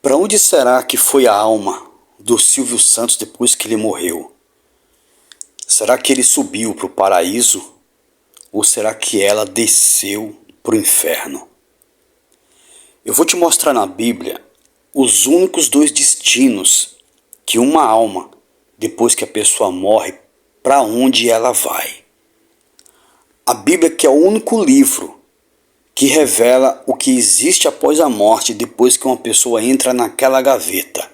Para onde será que foi a alma do Silvio Santos depois que ele morreu? Será que ele subiu para o paraíso? Ou será que ela desceu para o inferno? Eu vou te mostrar na Bíblia os únicos dois destinos que uma alma, depois que a pessoa morre, para onde ela vai. A Bíblia, que é o único livro que revela o que existe após a morte, depois que uma pessoa entra naquela gaveta.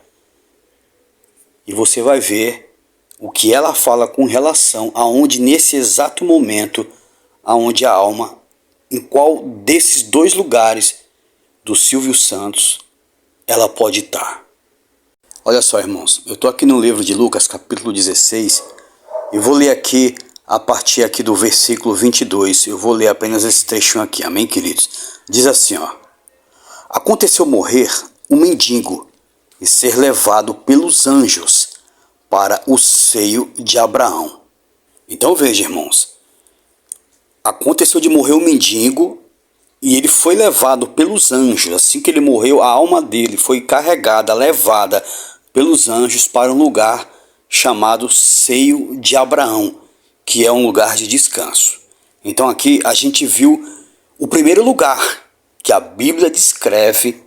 E você vai ver o que ela fala com relação aonde nesse exato momento, aonde a alma, em qual desses dois lugares do Silvio Santos, ela pode estar. Olha só, irmãos, eu estou aqui no livro de Lucas, capítulo 16, e vou ler aqui a partir aqui do versículo 22, eu vou ler apenas esse trechinho aqui, amém, queridos? Diz assim, ó: Aconteceu morrer um mendigo e ser levado pelos anjos para o seio de Abraão. Então veja, irmãos, aconteceu de morrer um mendigo e ele foi levado pelos anjos. Assim que ele morreu, a alma dele foi carregada, levada pelos anjos para um lugar chamado seio de Abraão, que é um lugar de descanso. Então aqui a gente viu o primeiro lugar que a Bíblia descreve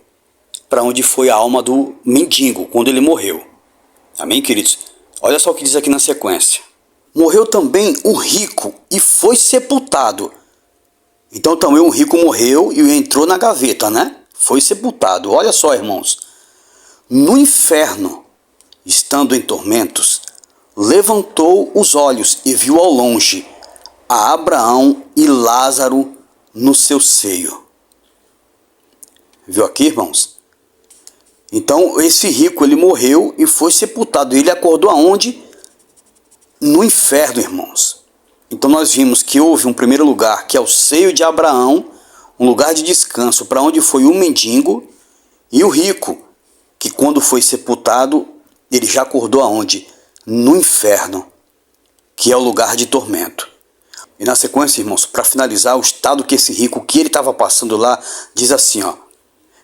para onde foi a alma do mendigo quando ele morreu. Amém, queridos? Olha só o que diz aqui na sequência. Morreu também um rico e foi sepultado. Então também um rico morreu e entrou na gaveta, né? Foi sepultado. Olha só, irmãos. No inferno, estando em tormentos, levantou os olhos e viu ao longe a Abraão e Lázaro no seu seio. Viu aqui, irmãos? Então esse rico, ele morreu e foi sepultado. Ele acordou aonde? No inferno, irmãos. Então nós vimos que houve um primeiro lugar, que é o seio de Abraão, um lugar de descanso para onde foi o mendigo, e o rico, que quando foi sepultado, ele já acordou aonde? No inferno, que é o lugar de tormento. E na sequência, irmãos, para finalizar, o estado que esse rico, que ele estava passando lá, diz assim, ó: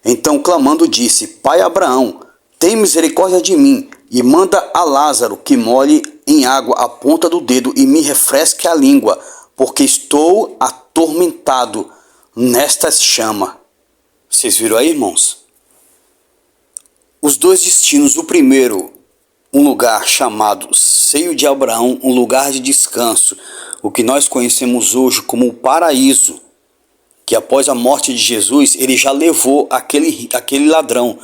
Então clamando disse: Pai Abraão, tem misericórdia de mim e manda a Lázaro que molhe em água a ponta do dedo e me refresque a língua, porque estou atormentado nesta chama. Vocês viram aí, irmãos? Os dois destinos, o primeiro, um lugar chamado seio de Abraão, um lugar de descanso, o que nós conhecemos hoje como o paraíso, que após a morte de Jesus, ele já levou aquele ladrão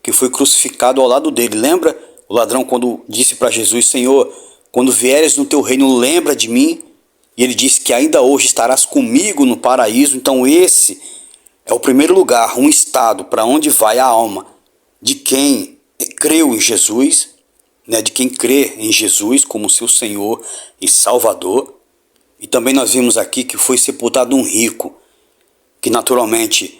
que foi crucificado ao lado dele. Lembra o ladrão quando disse para Jesus: Senhor, quando vieres no teu reino, lembra de mim? E ele disse que ainda hoje estarás comigo no paraíso. Então esse é o primeiro lugar, um estado para onde vai a alma de quem creu em Jesus, né, de quem crê em Jesus como seu Senhor e Salvador. E também nós vimos aqui que foi sepultado um rico, que naturalmente,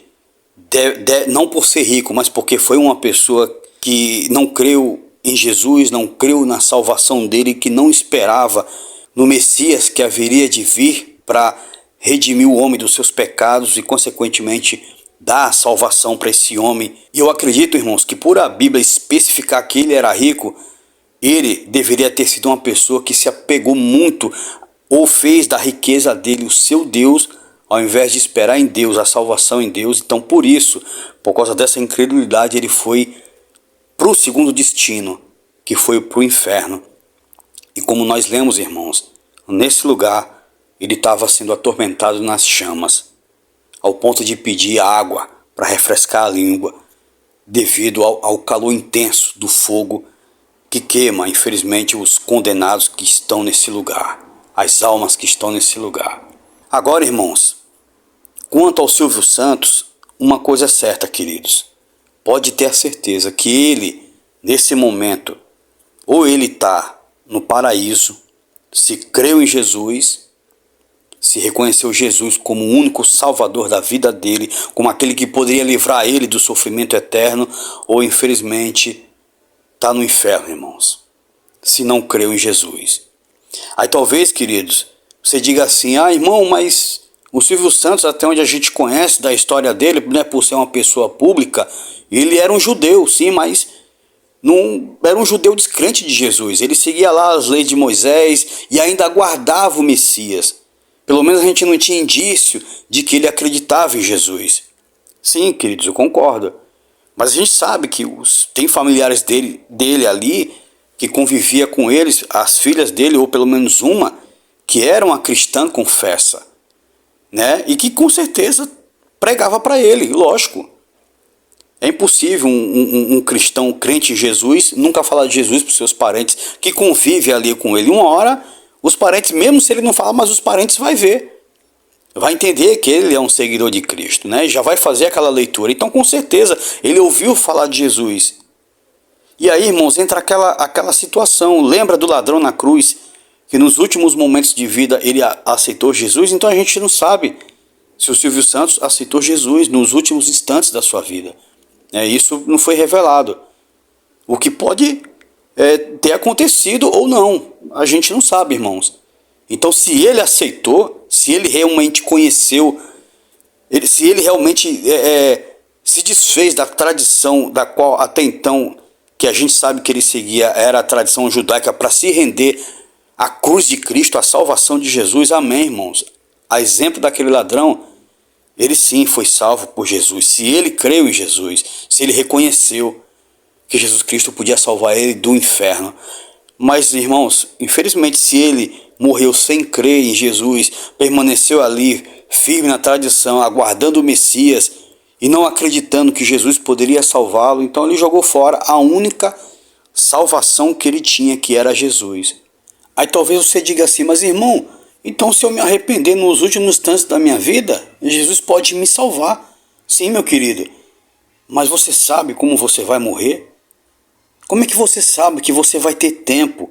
não por ser rico, mas porque foi uma pessoa que não creu em Jesus, não creu na salvação dele, que não esperava no Messias que haveria de vir para redimir o homem dos seus pecados e, consequentemente, dar a salvação para esse homem. E eu acredito, irmãos, que por a Bíblia especificar que ele era rico, ele deveria ter sido uma pessoa que se apegou muito ou fez da riqueza dele o seu Deus, ao invés de esperar em Deus, a salvação em Deus. Então por isso, por causa dessa incredulidade, ele foi para o segundo destino, que foi para o inferno. E como nós lemos, irmãos, nesse lugar ele estava sendo atormentado nas chamas, ao ponto de pedir água para refrescar a língua, devido ao calor intenso do fogo que queima, infelizmente, os condenados que estão nesse lugar, as almas que estão nesse lugar. Agora, irmãos, quanto ao Silvio Santos, uma coisa é certa, queridos. Pode ter a certeza que ele, nesse momento, ou ele está no paraíso, se creu em Jesus, se reconheceu Jesus como o único salvador da vida dele, como aquele que poderia livrar ele do sofrimento eterno, ou infelizmente está no inferno, irmãos, se não creu em Jesus. Aí talvez, queridos, você diga assim: irmão, mas O Silvio Santos, até onde a gente conhece da história dele, né, por ser uma pessoa pública, ele era um judeu, sim, mas não era um judeu descrente de Jesus. Ele seguia lá as leis de Moisés e ainda aguardava o Messias. Pelo menos a gente não tinha indício de que ele acreditava em Jesus. Sim, queridos, eu concordo. Mas a gente sabe que tem familiares dele ali que convivia com eles, as filhas dele, ou pelo menos uma, que era uma cristã confessa, né? E que com certeza pregava para ele, lógico. É impossível um cristão crente em Jesus nunca falar de Jesus para os seus parentes que convive ali com ele. Uma hora, os parentes, mesmo se ele não falar, mas os parentes vai ver. Vai entender que ele é um seguidor de Cristo, né? Já vai fazer aquela leitura. Então, com certeza, ele ouviu falar de Jesus. E aí, irmãos, entra aquela situação. Lembra do ladrão na cruz, que nos últimos momentos de vida ele aceitou Jesus? Então a gente não sabe se o Silvio Santos aceitou Jesus nos últimos instantes da sua vida. Isso não foi revelado. O que pode ter acontecido ou não, a gente não sabe, irmãos. Então, se ele aceitou, se ele realmente conheceu, se ele realmente se desfez da tradição da qual até então, que a gente sabe que ele seguia, era a tradição judaica, para se render à cruz de Cristo, à salvação de Jesus, amém, irmãos. A exemplo daquele ladrão, ele sim foi salvo por Jesus. Se ele creu em Jesus, se ele reconheceu que Jesus Cristo podia salvar ele do inferno. Mas, irmãos, infelizmente, se ele morreu sem crer em Jesus, permaneceu ali firme na tradição, aguardando o Messias e não acreditando que Jesus poderia salvá-lo, então ele jogou fora a única salvação que ele tinha, que era Jesus. Aí talvez você diga assim, mas irmão, então se eu me arrepender nos últimos instantes da minha vida, Jesus pode me salvar. Sim, meu querido, mas você sabe como você vai morrer? Como é que você sabe que você vai ter tempo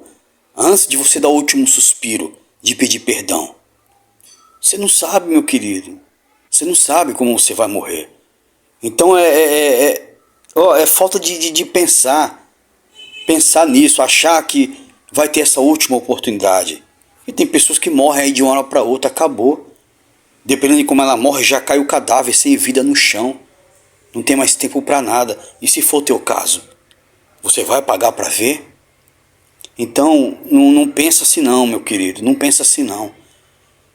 antes de você dar o último suspiro de pedir perdão? Você não sabe, meu querido. Você não sabe como você vai morrer. Então é falta de pensar nisso, achar que vai ter essa última oportunidade. E tem pessoas que morrem aí de uma hora para outra, acabou. Dependendo de como ela morre, já cai o cadáver sem vida no chão. Não tem mais tempo para nada. E se for o teu caso? Você vai pagar para ver? Então, não pensa assim não, meu querido. Não pensa assim não.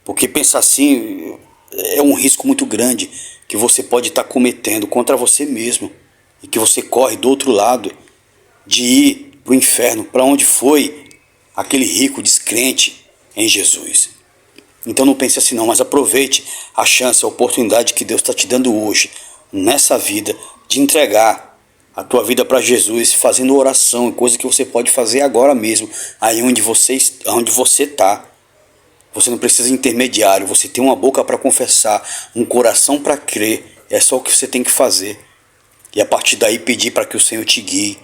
Porque pensar assim é um risco muito grande que você pode estar cometendo contra você mesmo. E que você corre do outro lado de ir para o inferno, para onde foi aquele rico descrente em Jesus. Então não pense assim não, mas aproveite a chance, a oportunidade que Deus está te dando hoje, nessa vida, de entregar a tua vida para Jesus, fazendo oração, coisa que você pode fazer agora mesmo, aí onde você está. Você não precisa de intermediário, você tem uma boca para confessar, um coração para crer, é só o que você tem que fazer. E a partir daí pedir para que o Senhor te guie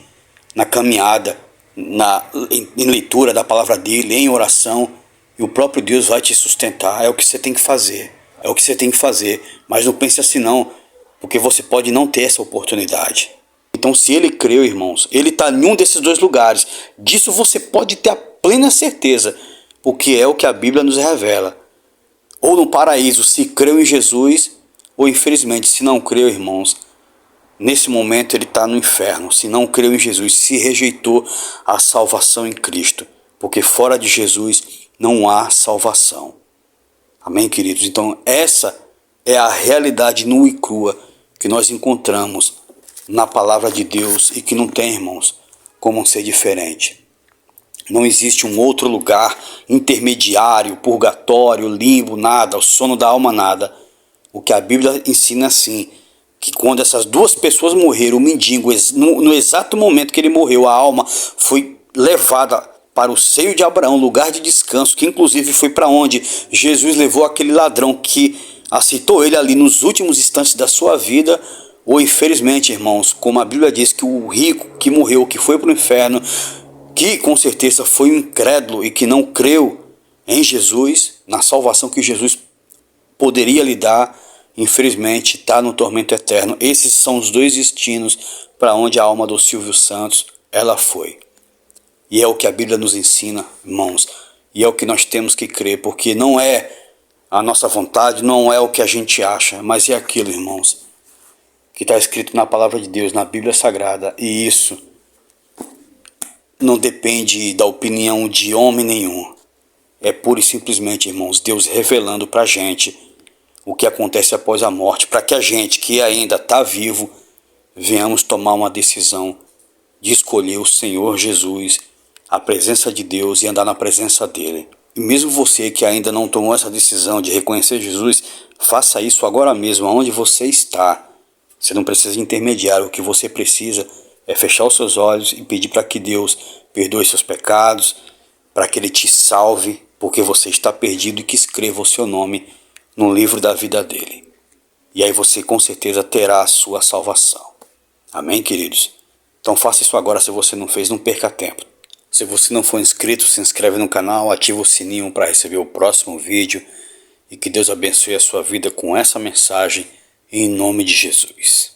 na caminhada, em leitura da palavra dele, em oração, e o próprio Deus vai te sustentar. É o que você tem que fazer, é o que você tem que fazer, mas não pense assim não, porque você pode não ter essa oportunidade. Então, se ele creu, irmãos, ele está em um desses dois lugares. Disso você pode ter a plena certeza, porque é o que a Bíblia nos revela. Ou no paraíso, se creu em Jesus, ou infelizmente, se não creu, irmãos, nesse momento ele está no inferno. Se não creu em Jesus, se rejeitou a salvação em Cristo, porque fora de Jesus não há salvação. Amém, queridos? Então, essa é a realidade nua e crua que nós encontramos na palavra de Deus e que não tem, irmãos, como ser diferente. Não existe um outro lugar intermediário, purgatório, limbo, nada, o sono da alma, nada. O que a Bíblia ensina assim, que quando essas duas pessoas morreram, o mendigo, no exato momento que ele morreu, a alma foi levada para o seio de Abraão, lugar de descanso, que inclusive foi para onde Jesus levou aquele ladrão que aceitou ele ali nos últimos instantes da sua vida. Ou infelizmente, irmãos, como a Bíblia diz que o rico que morreu, que foi para o inferno, que com certeza foi um incrédulo e que não creu em Jesus, na salvação que Jesus poderia lhe dar, infelizmente está no tormento eterno. Esses são os dois destinos para onde a alma do Silvio Santos ela foi. E é o que a Bíblia nos ensina, irmãos, e é o que nós temos que crer, porque não é A nossa vontade não é o que a gente acha, mas é aquilo, irmãos, que está escrito na palavra de Deus, na Bíblia Sagrada. E isso não depende da opinião de homem nenhum. É pura e simplesmente, irmãos, Deus revelando para a gente o que acontece após a morte, para que a gente que ainda está vivo venhamos tomar uma decisão de escolher o Senhor Jesus, a presença de Deus e andar na presença dele. E mesmo você que ainda não tomou essa decisão de reconhecer Jesus, faça isso agora mesmo, aonde você está. Você não precisa de intermediário, o que você precisa é fechar os seus olhos e pedir para que Deus perdoe seus pecados, para que Ele te salve, porque você está perdido e que escreva o seu nome no livro da vida dele. E aí você com certeza terá a sua salvação. Amém, queridos? Então faça isso agora, se você não fez, não perca tempo. Se você não for inscrito, se inscreve no canal, ativa o sininho para receber o próximo vídeo e que Deus abençoe a sua vida com essa mensagem em nome de Jesus.